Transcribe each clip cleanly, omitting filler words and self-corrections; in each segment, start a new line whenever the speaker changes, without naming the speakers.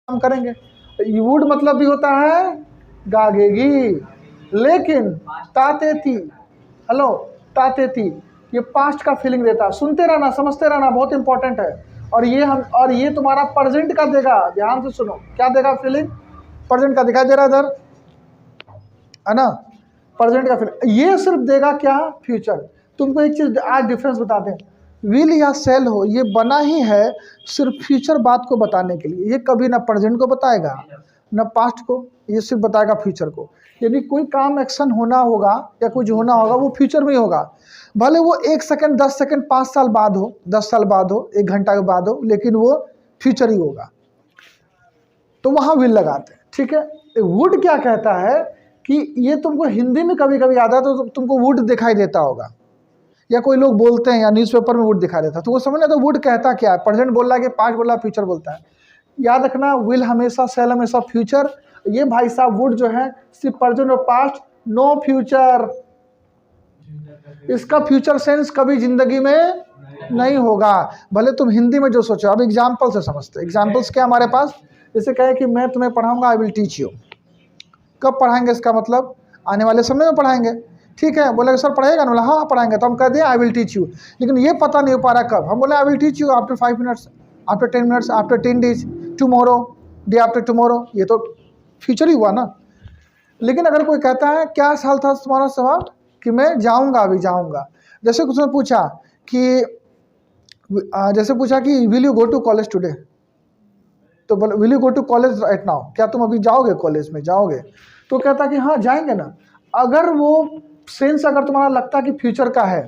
काम करेंगे। वुड मतलब भी होता है गागेगी, लेकिन तातेती, हेलो तातेती, ये पास्ट का फीलिंग देता है। सुनते रहना, समझते रहना, बहुत इंपॉर्टेंट है। और ये तुम्हारा प्रेजेंट का देगा, ध्यान से सुनो, क्या देगा फीलिंग, प्रेजेंट का दिखाई दे रहा है इधर, है ना, प्रेजेंट का फीलिंग। ये सिर्फ देगा क्या, फ्यूचर। तुमको एक चीज आज डिफरेंस बताते हैं, विल या सेल हो, ये बना ही है सिर्फ फ्यूचर बात को बताने के लिए। ये कभी ना प्रेजेंट को बताएगा ना पास्ट को, ये सिर्फ बताएगा फ्यूचर को। यदि कोई काम एक्शन होना होगा या कुछ होना होगा वो फ्यूचर में ही होगा, भले वो 1 सेकंड 10 सेकंड 5 साल बाद हो, 10 साल बाद हो, 1 घंटा के बाद हो, लेकिन वो फ्यूचर ही होगा। तो वहाँ विल लगाते हैं, ठीक है। वुड क्या कहता है कि ये तुमको हिंदी में कभी कभी आता है तो तुमको वुड दिखाई देता होगा, या कोई लोग बोलते हैं या न्यूज़पेपर में वुड दिखाई देता है, तो वो समझना तो वुड कहता क्या है, प्रेजेंट बोल रहा है कि पास्ट बोल रहा है, फ्यूचर बोलता है। याद रखना, विल हमेशा, सेल हमेशा फ्यूचर। ये भाई साहब वुड जो है सिर्फ प्रेजेंट और पास्ट, नो फ्यूचर। इसका फ्यूचर सेंस कभी जिंदगी में नहीं होगा, भले तुम हिंदी में जो सोचो। अब एग्जाम्पल से समझते, एग्जाम्पल्स क्या हमारे पास, जैसे कहे कि मैं तुम्हें पढ़ाऊंगा, आई विल टीच यू। कब पढ़ाएंगे, इसका मतलब आने वाले समय में पढ़ाएंगे, ठीक है। बोले सर पढ़ेगा ना, बोला हाँ पढ़ाएंगे, तो हम कह दिए आई विल टीच यू, लेकिन ये पता नहीं हो पा रहा कब। हम बोले I will teach you after 5 minutes, after 10 minutes, after 10 days, tomorrow, day after tomorrow, ये तो फ्यूचर ही हुआ ना। लेकिन अगर कोई कहता है क्या साल था तुम्हारा सवाल, कि मैं जाऊंगा, अभी जाऊंगा। जैसे उसने पूछा कि will you go to college today, तो बोले will you go to college right now, क्या तुम अभी जाओगे, कॉलेज में जाओगे, तो कहता कि हाँ जाएंगे ना। अगर वो सेंस अगर तुम्हारा लगता कि फ्यूचर का है,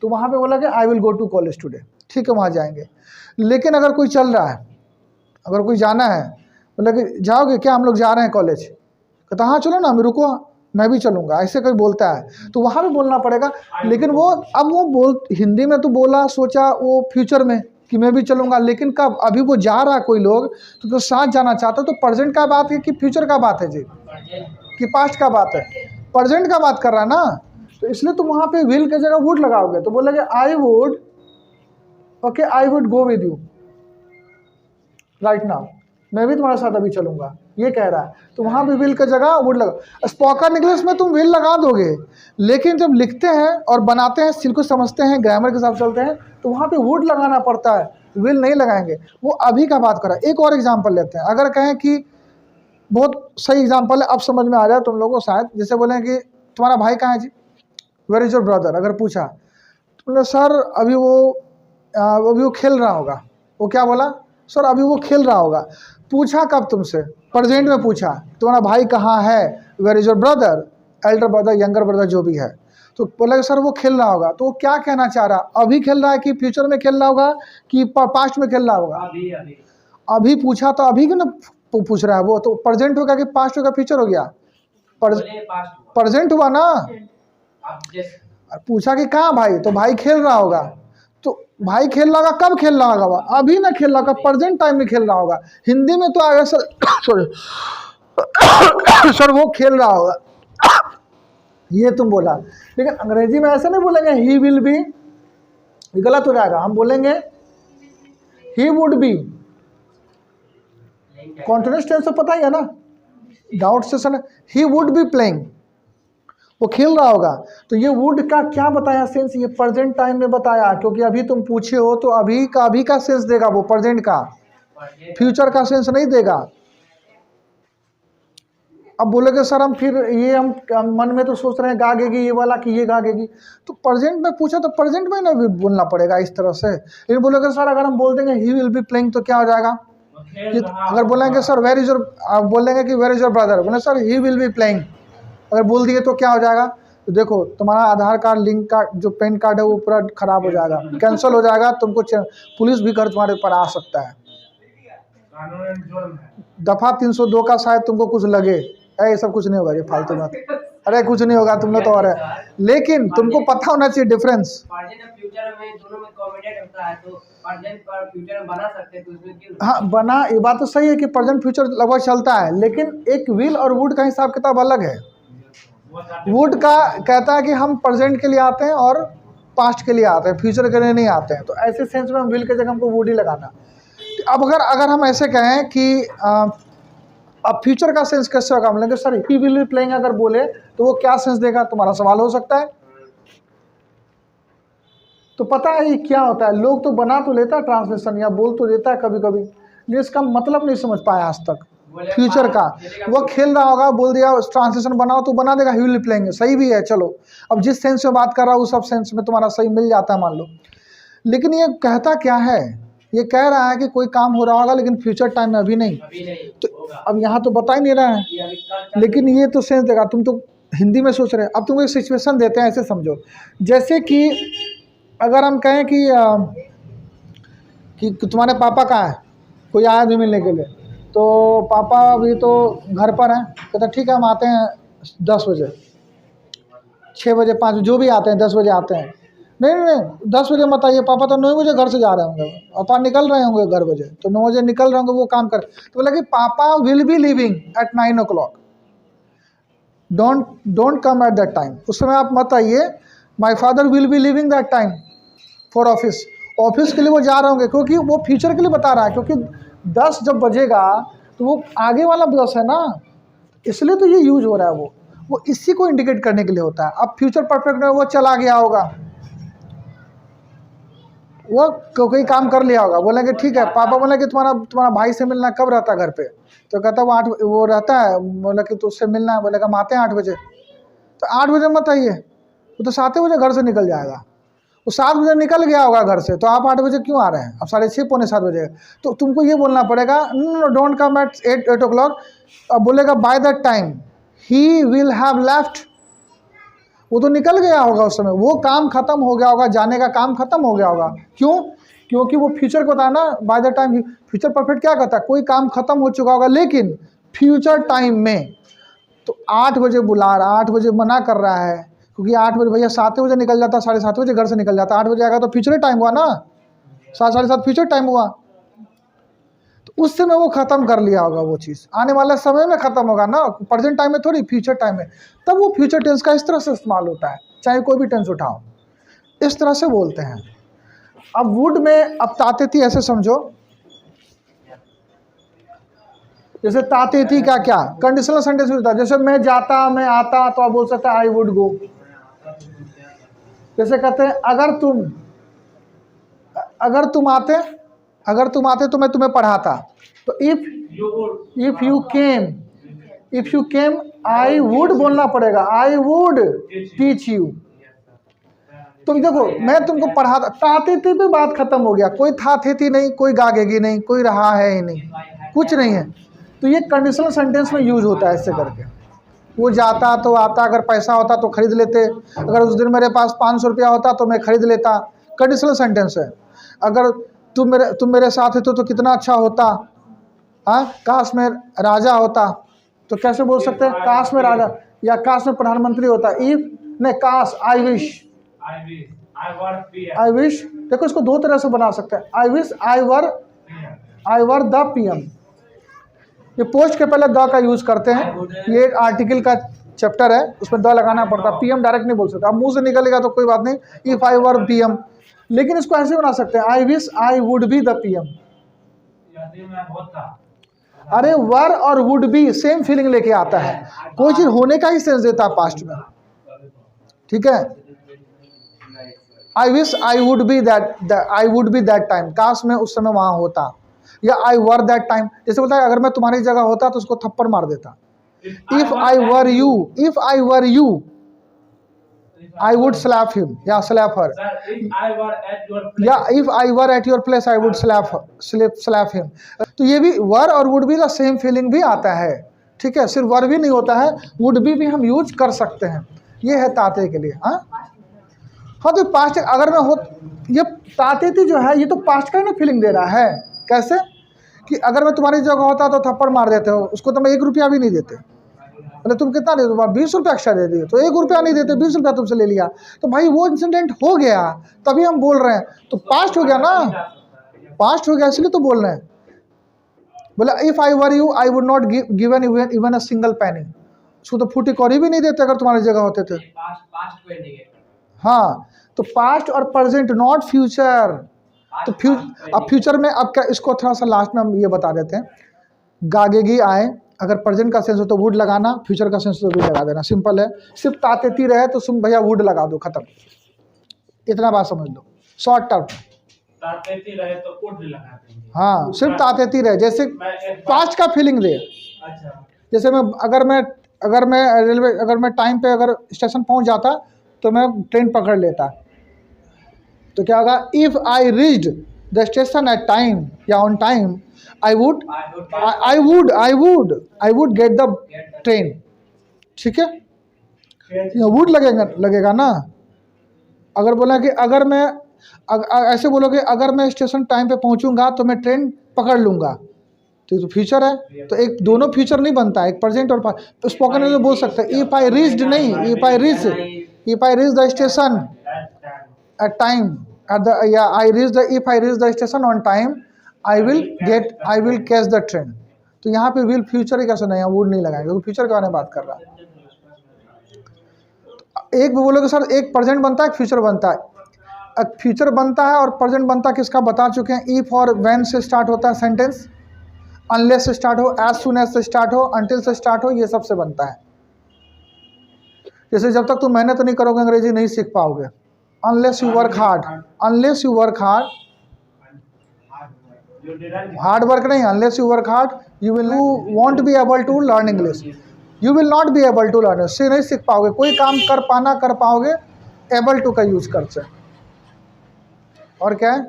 तो वहाँ पे बोला कि I will go to college today, ठीक है वहाँ जाएंगे। लेकिन अगर कोई चल रहा है, अगर कोई जाना है, बोला कि जाओगे क्या, हम लोग जा रहे हैं कॉलेज, कहता हाँ चलो ना, हम रुको, मैं भी चलूँगा, ऐसे कोई बोलता है तो वहाँ भी बोलना पड़ेगा। लेकिन वो अब वो हिंदी में तो बोला, सोचा वो फ्यूचर में कि मैं भी चलूँगा, लेकिन कब, अभी वो जा रहा है कोई लोग तो साथ जाना चाहता है, तो प्रेजेंट का बात है कि फ्यूचर का बात है जी, कि पास्ट का बात है, प्रेजेंट का बात कर रहा है ना। तो इसलिए तुम वहाँ पे विल की जगह वुड लगाओगे, तो बोलोगे I would, okay I would go with you right now, मैं भी तुम्हारे साथ अभी चलूंगा, ये कह रहा है। तो वहाँ भी विल की जगह वुड लगा। स्पोकन इंग्लिश में तुम विल लगा दोगे, लेकिन जब लिखते हैं और बनाते हैं, स्किल को समझते हैं, ग्रामर के साथ चलते हैं, तो वहाँ पे वुड लगाना पड़ता है, विल नहीं लगाएंगे। वो अभी का बात कर रहा है। एक और एग्जाम्पल लेते हैं, अगर कहें कि बहुत सही एग्जाम्पल है, अब समझ में आ जाए तुम लोगों को शायद। जैसे बोलें कि तुम्हारा भाई कहाँ है जी, वेयर इज योर ब्रदर, अगर पूछा तो बोले सर अभी वो खेल रहा होगा। वो क्या बोला, सर अभी वो खेल रहा होगा। पूछा कब तुमसे, प्रेजेंट में पूछा, तुम्हारा भाई कहाँ है, where is your brother, elder brother, younger brother जो भी है, तो बोला सर वो खेल रहा होगा। तो वो क्या कहना चाह रहा, अभी खेल रहा है कि फ्यूचर में खेल रहा होगा कि पास्ट में खेल रहा होगा। अभी पूछा तो अभी क्यों ना पूछ रहा है, वो तो प्रेजेंट होगा कि पास्ट होगा, फ्यूचर हो गया, प्रेजेंट हुआ ना। पूछा कि कहाँ भाई, तो भाई खेल रहा होगा, तो भाई खेल रहा होगा, कब खेल रहा होगा, अभी ना खेल रहा होगा, प्रेजेंट टाइम में खेल रहा होगा। हिंदी में तो आएगा सर सॉरी सर वो खेल रहा होगा, ये तुम बोला। लेकिन अंग्रेजी में ऐसा नहीं बोलेंगे ही विल बी, गलत हो जाएगा। हम बोलेंगे he would be, continuous tense तो पता ही है ना, doubt session, he would be playing, वो खेल रहा होगा। तो ये वुड का क्या बताया सेंस, ये प्रेजेंट टाइम में बताया, क्योंकि अभी तुम पूछे हो तो अभी का सेंस देगा वो, प्रेजेंट का, फ्यूचर का सेंस नहीं देगा। अब बोलोगे सर हम फिर ये हम मन में तो सोच रहे हैं गागेगी ये वाला कि ये गागेगी, तो प्रेजेंट में पूछा तो प्रेजेंट में ना भी बोलना पड़ेगा इस तरह से। लेकिन बोलोगे सर अगर हम बोल देंगे ही विल बी प्लेइंग तो क्या हो जाएगा, अगर बोलेंगे सर वेयर इज योर, आप बोलेंगे कि वेयर इज योर ब्रदर, बोले sir he will be playing, अगर बोल दिए तो क्या हो जाएगा। तो देखो तुम्हारा आधार कार्ड लिंक का जो पैन कार्ड है वो पूरा खराब हो जाएगा, कैंसिल हो जाएगा, तुमको पुलिस भी घर तुम्हारे ऊपर आ सकता है। दफा 302 का शायद तुमको कुछ लगे, ये सब कुछ नहीं होगा, ये फालतू बात, अरे कुछ नहीं होगा, तुम लोग तो और है। लेकिन तुमको पता होना चाहिए डिफरेंस, हाँ बना, ये बात तो सही है कि प्रेजेंट फ्यूचर लगभग चलता है, लेकिन एक विल और वुड का हिसाब किताब अलग है। वुड का कहता है कि हम प्रेजेंट के लिए आते हैं और पास्ट के लिए आते हैं, फ्यूचर के लिए नहीं आते हैं, तो ऐसे सेंस में हम विल के जगह हमको वुड ही लगाना। अब अगर हम ऐसे कहें कि अब फ्यूचर का सेंस कैसे होगा, हम लेंगे sir he will be playing अगर बोले तो वो क्या सेंस देगा, तुम्हारा सवाल हो सकता है। तो पता है ये क्या होता है, लोग तो बना तो लेता है ट्रांसलेशन या बोल तो देता है कभी कभी, लेकिन इसका मतलब नहीं समझ पाया आज तक फ्यूचर का। वो खेल रहा होगा, बोल दिया ट्रांसलेशन बनाओ तो बना देगा, ही विल बी प्लेइंग, सही भी है, चलो अब जिस सेंस में बात कर रहा हूँ उस सब सेंस में तुम्हारा सही मिल जाता है मान लो। लेकिन ये कहता क्या है, ये कह रहा है कि कोई काम हो रहा होगा लेकिन फ्यूचर टाइम में अभी नहीं, तो अब यहाँ तो बता ही नहीं रहा है, लेकिन ये तो सेंस देगा। तुम तो हिंदी में सोच रहे हैं, अब तुमको एक सिचुएशन देते हैं, ऐसे समझो जैसे कि अगर हम कहें कि तुम्हारे पापा कहाँ है, कोई आया नहीं मिलने के लिए, तो पापा अभी तो घर पर हैं, कहते ठीक है हम आते हैं 10 बजे, 6 बजे 5 जो भी आते हैं 10 बजे आते हैं। नहीं 10 बजे मत आइए, पापा तो 9 बजे घर से जा रहे होंगे, पापा निकल रहे होंगे घर बजे, तो 9 बजे निकल रहे होंगे वो काम कर, तो बोला कि पापा will be living at 9 o'clock, don't come at that time, उस समय आप मत आइए, my father will be living that time for office के लिए वो जा रहे होंगे, क्योंकि वो फ्यूचर के लिए बता रहा है, क्योंकि 10 जब बजेगा तो वो आगे वाला 10 है ना, इसलिए तो ये यूज हो रहा है, वो इसी को इंडिकेट करने के लिए होता है। अब फ्यूचर परफेक्ट में वो चला गया होगा, वो कोई काम कर लिया होगा, बोलेंगे ठीक है, पापा बोले कि तुम्हारा भाई से मिलना कब रहता है घर पे, तो कहता वो 8 वो रहता है, बोला कि तो उससे मिलना है, बोलेगा हम आते हैं 8 बजे, तो 8 बजे मत आइए, वो तो 7 बजे घर से निकल जाएगा, वो 7 बजे निकल गया होगा घर से, तो आप 8 बजे क्यों आ रहे हैं, अब 6:30 पौने 7 बजे, तो तुमको ये बोलना पड़ेगा डोंट कम एट 8 o'clock, अब बोलेगा by that time he will have left, वो तो निकल गया होगा उस समय, वो काम खत्म हो गया होगा, जाने का काम खत्म हो गया होगा, क्यों, क्योंकि वो फ्यूचर को था ना, by the time future perfect क्या कहता है, कोई काम खत्म हो चुका होगा लेकिन फ्यूचर टाइम में, तो 8 बजे बुला रहा, 8 बजे मना कर रहा है, क्योंकि 8 बजे भैया 7 बजे निकल जाता, 7:30 बजे घर से निकल जाता, 8 बजे आएगा तो फ्यूचर टाइम हुआ ना, 7 साढ़े 7 फ्यूचर टाइम हुआ, तो उस समय वो खत्म कर लिया होगा, वो चीज़ आने वाला समय में खत्म होगा ना, प्रेजेंट टाइम में थोड़ी, फ्यूचर टाइम में, तब वो फ्यूचर टेंस का इस तरह से इस्तेमाल होता है, चाहे कोई भी टेंस उठाओ इस तरह से बोलते हैं। अब वुड में अब ताते थी ऐसे समझो, जैसे ताते थी का क्या कंडीशनल सेंटेंस होता है, जैसे मैं जाता मैं आता, तो आप बोल सकते हैं आई वुड गो। जैसे कहते हैं अगर तुम आते तो मैं तुम्हें पढ़ाता, तो if you came I would बोलना पड़ेगा, आई वुड टीच यू। तो देखो मैं तुमको पढ़ाता, ताते थे पे बात खत्म हो गया, कोई था थे नहीं, कोई गागेगी नहीं, कोई रहा है ही नहीं, कुछ नहीं है, तो ये कंडीशनल सेंटेंस में यूज होता है ऐसे करके। वो जाता तो आता, अगर पैसा होता तो खरीद लेते, अगर उस दिन मेरे पास 500 रुपया होता तो मैं खरीद लेता, कंडीशनल सेंटेंस है। अगर तुम मेरे साथ थे तो कितना अच्छा होता, हाँ काश में राजा होता, तो कैसे बोल सकते हैं काश में राजा, या काश में प्रधानमंत्री होता, इफ नहीं काश आई विश, देखो इसको दो तरह से बना सकते हैं, I wish I were the PM, ये पोस्ट के पहले द का यूज करते हैं, ये एक आर्टिकल का चैप्टर है उसमें द लगाना पड़ता है, पीएम डायरेक्ट नहीं बोल सकते, अब मुंह से निकलेगा तो कोई बात नहीं, इफ आई वर पीएम, लेकिन इसको ऐसे बना सकते हैं I wish I would be the PM. अरे वर और वुड बी सेम फीलिंग लेके आता है, कोई चीज होने का ही सेंस देता है पास्ट में, ठीक है। I wish I would be that time, काश में उस समय वहां होता, या आई वर दैट टाइम, जैसे बोलता है अगर मैं तुम्हारी जगह होता तो उसको थप्पड़ मार देता, if I were you I would slap him या slap her, या if I were at your place I would slap him। तो ये भी वर और वुड बी का सेम फीलिंग भी आता है, ठीक है, सिर्फ वर भी नहीं होता है, वुड भी हम यूज कर सकते हैं, ये है ताते के लिए। हाँ तो पास्ट अगर मैं हो, ये ताते थी जो है ये तो पास्ट का ना फीलिंग दे रहा है, कैसे कि अगर मैं तुम्हारी जगह होता तो थप्पड़ मार देते हो, उसको तो मैं 1 रुपया भी नहीं देते, बोले तुम कितना दे दो, 20 रुपया एक्स्ट्रा दे दिए, तो 1 रुपया नहीं देते, 20 रुपया तुमसे ले लिया, तो भाई वो इंसिडेंट हो गया तभी हम बोल रहे हैं, तो पास्ट हो गया ना, पास्ट हो गया इसलिए तो बोल रहे हैं। बोला if I were you I would not given even a single पैनी, उसको तो फूटी कौड़ी भी नहीं देते अगर तुम्हारी जगह होते थे। हाँ तो पास्ट और प्रेजेंट नॉट फ्यूचर, तो अब फ्यूचर में अब क्या, इसको थोड़ा सा लास्ट में हम ये बता देते हैं। गागेगी आए, अगर प्रेजेंट का सेंस हो तो वुड लगाना, फ्यूचर का सेंस हो तो भी लगा देना, सिंपल है। सिर्फ तातेती रहे तो तुम भैया वुड लगा दो, खत्म। इतना बात समझ लो, शॉर्ट टर्म।
तातेती रहे तो वुड लगा देंगे।
हाँ, सिर्फ तातेती रहे, जैसे पास्ट का फीलिंग दे।
अच्छा,
जैसे अगर मैं टाइम पे अगर स्टेशन पहुंच जाता तो मैं ट्रेन पकड़ लेता, तो क्या होगा, if I reached the station at time या on time, I would get the train. ठीक है, वुड लगेगा ना। अगर बोला कि ऐसे बोलोगे अगर मैं स्टेशन टाइम पे पहुंचूंगा तो मैं ट्रेन पकड़ लूंगा, तो फ्यूचर है, तो एक दोनों फ्यूचर नहीं बनता, एक प्रेजेंट और तो स्पोकन में बोल सकते हैं इफ आई रीच्ड नहीं, if I reach the station at time या if I reach the station on time, I will catch the train. तो यहाँ पे विल फ्यूचर ही कैसे नहीं, वुड नहीं लगाएंगे, क्योंकि फ्यूचर के बारे में बात कर रहा है। एक बोलोगे सर एक प्रेजेंट बनता है, एक फ्यूचर बनता है। फ्यूचर बनता है और प्रेजेंट बनता है किसका बता चुके हैं, इफ और व्हेन से स्टार्ट होता है सेंटेंस, अनलेस से स्टार्ट हो, एज सुन एज से स्टार्ट हो, अंटिल से स्टार्ट हो, ये सबसे बनता है। जैसे जब तक तुम मेहनत नहीं करोगे अंग्रेजी नहीं सीख पाओगे। Unless you work hard, hard work नहीं, unless you work hard you won't be able to learn English, you will not be able to learn, इससे नहीं सीख पाओगे। कोई काम कर पाओगे एबल टू का यूज कर से। और क्या है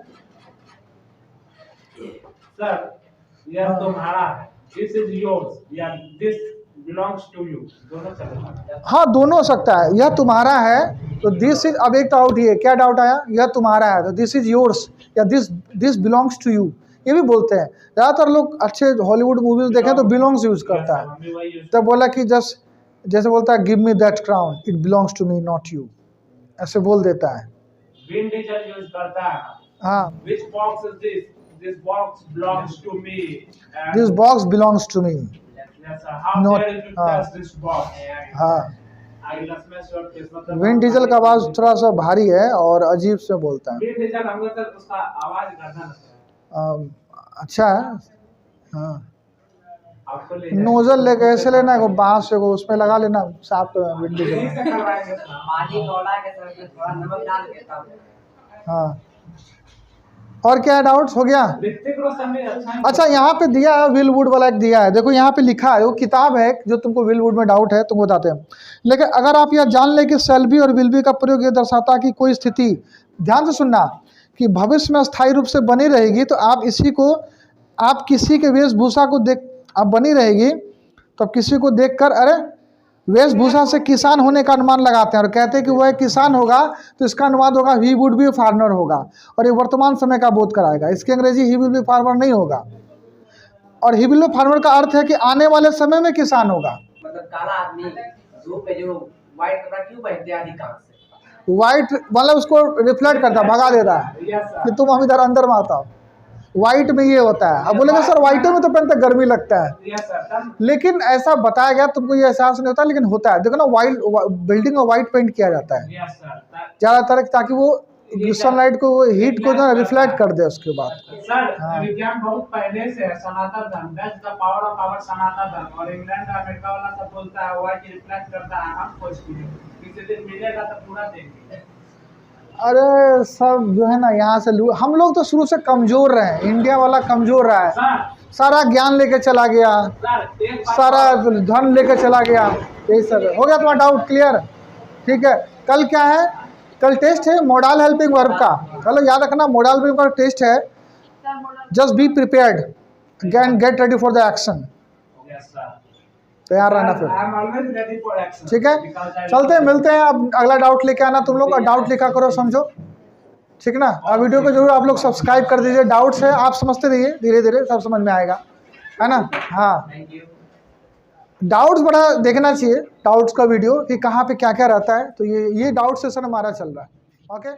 सर, यह तुम्हारा है, दिस इज योर्स या दिस बिलोंग्स टू यू, दोनों चलेगा।
हाँ, दोनों हो सकता है। यह तुम्हारा है तो दिस इज, अब एक डाउट ये, क्या डाउट आया, यह तुम्हारा है तो दिस इज योर्स या दिस बिलोंग्स टू यू, ये भी बोलते हैं। ज़्यादातर लोग अच्छे हॉलीवुड मूवीज देखें तो बिलोंग्स यूज करता है। तो बोला कि जैसे बोलता है give me that crown, it belongs to me not you, ऐसे बोल देता है।
विन डीजल यूज करता है,
हाँ,
which box is this, this box belongs to me,
this box belongs to me,
yes sir, how
Not-
dare you touch this box।
हाँ।
I will smash your face, मतलब
Vin Diesel का आवाज़ थोड़ा सा भारी है और अजीब से बोलता है।
विन डीजल हमको सर उसका आवाज गर्दन लगता है।
अच्छा है। हाँ,
आपको ले
नोजल लेके ऐसे लेना है, बांस से उसमें लगा लेना, साफ तो विन डीजल।
यहीं से करवाएंगे सर।
पानी खौला के सर में थोड़ा नमक डाल के तब।
हाँ, और क्या डाउट्स हो गया?
ऋतिक रोशन ने
अच्छा, यहाँ पे दिया है विल वुड वाला, एक दिया है, देखो यहाँ पे लिखा है, वो किताब है जो तुमको विल वुड में डाउट है तुमको बताते हैं। लेकिन अगर आप यह जान ले कि शैल बी और विल बी का प्रयोग ये दर्शाता है कि कोई स्थिति, ध्यान से सुनना, कि भविष्य में स्थायी रूप से बनी रहेगी, तो आप किसी के वेशभूषा को देख, आप बनी रहेगी तो आप किसी को देखकर अरे वेशभूषा से किसान होने का अनुमान लगाते हैं और कहते हैं कि वह किसान होगा, तो इसका अनुवाद होगा ही वुड बी फार्मर होगा, और ये वर्तमान समय का बोध कराएगा। इसकी अंग्रेजी ही विल बी फार्मर नहीं होगा, और ही विल बी फार्मर का अर्थ है कि आने वाले समय में किसान होगा।
मतलब काला आदमी धूप पे जो व्हाइट कपड़ा क्यों पहनते हैं अधिकांश से?
व्हाइट मतलब उसको रिफ्लेक्ट करता है, भगा देता है कि तुम हम इधर अंदर में आता हो। व्हाइट में ये होता है। अब बोलेंगे सर व्हाइट में तो पहनते गर्मी लगता है, लेकिन ऐसा बताया गया, तुमको ये एहसास नहीं होता, लेकिन होता है। देखो ना, व्हाइट बिल्डिंग में व्हाइट पेंट किया जाता है ज़्यादातर, ताकि वो सनलाइट को, वो हीट को ना रिफ्लेक्ट कर दे उसके बाद।
सर विज्ञान बहुत पहले से है, Sanatan Dharma, that's the power of our Sanatan Dharma, और इंग्लैंड अमेरिका वाला सब बोलता है व्हाइट रिफ्लेक्ट करता है। हम कुछ किसी दिन मिलेगा तो पूरा देंगे।
अरे सब जो है ना यहाँ से हम लोग तो शुरू से कमजोर रहे, इंडिया वाला कमजोर रहा है, सारा ज्ञान लेके चला गया, सारा धन लेके चला गया, यही सब हो गया। तुम्हारा डाउट क्लियर? ठीक है। कल क्या है? कल टेस्ट है मोडल हेल्पिंग वर्ब का। चलो याद रखना, मोडल हेल्पिंग वर्ब टेस्ट है। Just be prepared and get ready for the action. तैयार रहना फिर, ठीक है। चलते हैं, मिलते हैं। अब अगला डाउट लेके आना तुम लोग, और डाउट लिखा करो, समझो, ठीक ना। अब वीडियो को जरूर आप लोग सब्सक्राइब कर दीजिए। डाउट्स है आप समझते रहिए, धीरे धीरे सब समझ में आएगा, है ना। हाँ, डाउट्स बड़ा देखना चाहिए, डाउट्स का वीडियो कि कहाँ पे क्या क्या रहता है। तो ये डाउट सेशन हमारा चल रहा है। ओके।